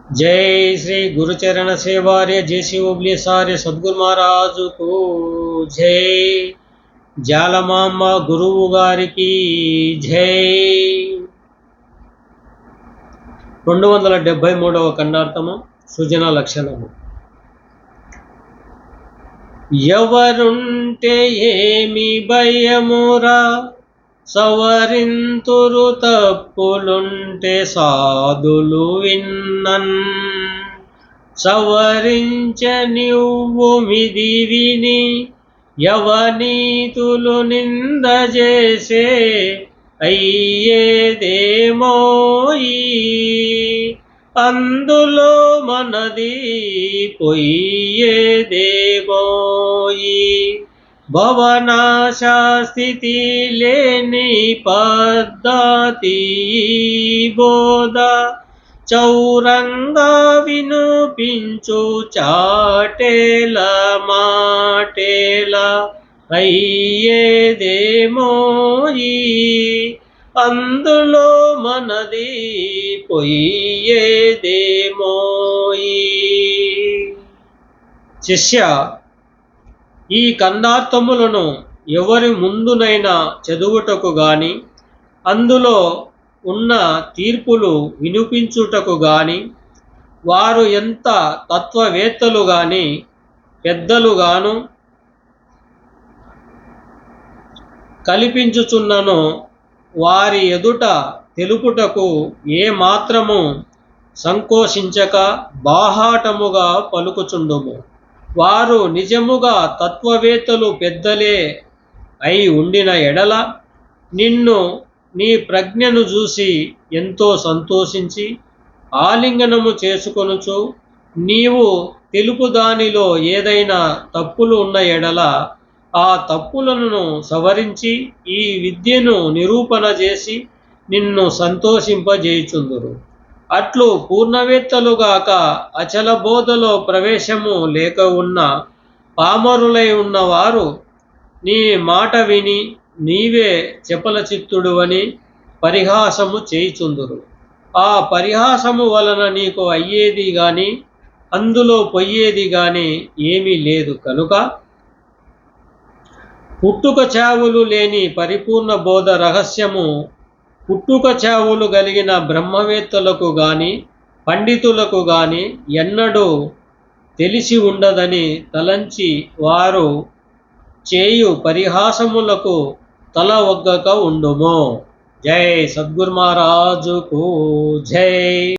जय श्री गुरुचरण सेवार्य जय श्री ओबली सार्य सद्गुरु महाराज को जय जालमांब गुरुవు గారికి జై 273వ ఖండార్థము సృజన లక్షణము. ఎవరుంటే ఏమి భయమురా, సవరింతురు తప్పులుంటే సాధులు విన్నన్. సవరించనివ్వు మిది విని యవనీతులు నిందజేసే అయ్యేదేమోయి. అందులో మనది పొయ్యేదేమోయి. భవనాశాస్థితి లేని పద్ధతి బోధ చౌరంగా వినుపించు చాటేల మాటేల అయ్యేదేమోయి. అందులో మనది పొయ్యేదేమోయి. శిష్య, ఈ కందార్థములను ఎవరి ముందునైనా చదువుటకు గాని, అందులో ఉన్న తీర్పులు వినిపించుటకు గాని, వారు ఎంత తత్వవేత్తలు గాని పెద్దలు గాను కల్పించుచున్నను వారి ఎదుట తెలుపుటకు ఏ మాత్రము సంకోచించక బాహాటముగా పలుకుచుండుము. వారు నిజముగా తత్వవేత్తలు పెద్దలే అయి ఉండిన ఎడల నిన్ను నీ ప్రజ్ఞను చూసి ఎంతో సంతోషించి ఆలింగనము చేసుకొనుచు, నీవు తెలుపు దానిలో ఏదైనా తప్పులు ఉన్న ఎడల ఆ తప్పులను సవరించి ఈ విద్యను నిరూపణ చేసి నిన్ను సంతోషింపజేయుచుందురు. అట్లు పూర్ణవేత్తలుగాక అచల బోధలో ప్రవేశము లేక ఉన్న పామరులై ఉన్నవారు నీ మాట విని నీవే చపల చిత్తుడువని పరిహాసము చేయుచుందురు. ఆ పరిహాసము వలన నీకు అయ్యేది గాని అందులో పొయ్యేది గాని ఏమీ లేదు కనుక పుట్టుక చావులు లేని పరిపూర్ణ బోధ రహస్యము పుట్టుక చావులు కలిగిన బ్రహ్మవేత్తలకు గాని పండితులకు గాని ఎన్నడూ తెలిసి ఉండదని తలంచి వారు చేయు పరిహాసములకు తల ఒగ్గక ఉండుము. జై సద్గురు మహారాజుకు జై.